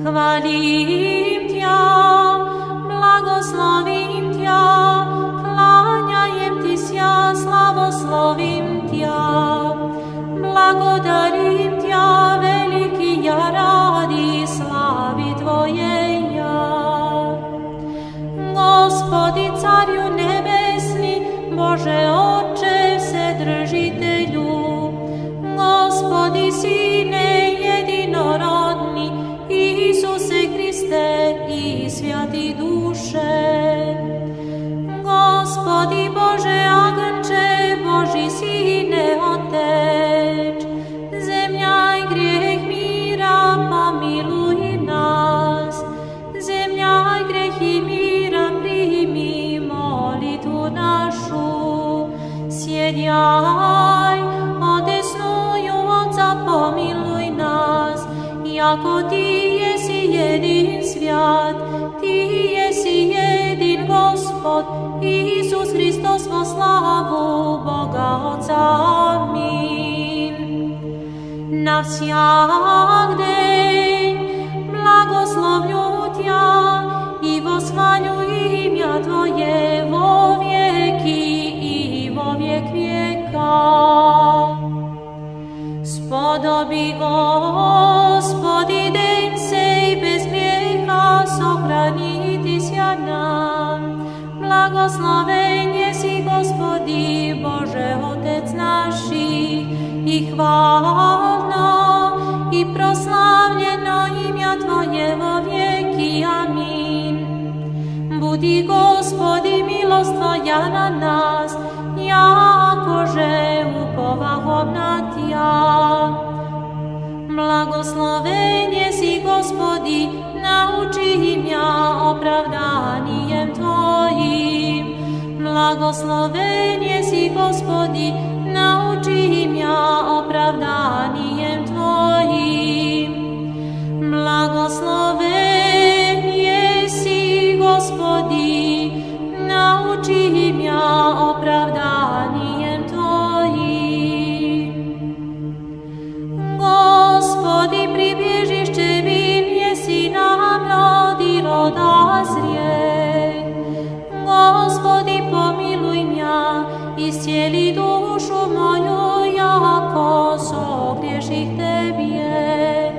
Chválim Ťa, blagoslovím Ťa, kláňajem Ti sia, slavoslovím Ťa. Blagodarím Ťa, veliký ja rádi, slávy Tvojej ja. Gospodi, Cariu nebesný, Bože Otče, Vседržiteľu, Gospodi, Syne jedinorodný, Isuse Kriste i Sviatý Duše. Gospodi Bože Agnče, Boží Syne Oteč, zemňa aj griech míra, pomiluj nás. Zemňa aj grechy míra, príjmi molitvu našu. Siediaj, odesnujú Otca, pomiluj nás, jako Ty jesi jedin sviat, Ty jesi jedin Gospod, Isus Hristos vo slavu Boga Otca. Amin. Navsiak deň blagoslovňu Ťa i vosvaľuj imя Tvoje vo vieky i vo viek vieka. Spodobi Gospodi deň sej bez griecha, sochrani Ty sia nám. Blagosloven jesi Gospodi, Bože Otec našich, i chválno, i proslavljeno imя Tvoje vo vieky. Amin. Budi Gospodi milost Tvoja na nás, jakože upovahom na Tja. Blagosloven jesi Gospodi, nauči imя opravdanijem Tvojim. Blagosloven jesi Gospodi, nauči imя opravdanijem Tvojim. Blagosloven jesi Gospodi, nauči imя opravdanijem Tvojim. Gospodi, pribježište min, jesi nam rodi roda zriej. Gospodi, pomiluj mňa, iscieli dušu moju, jako sogrieših Tebie.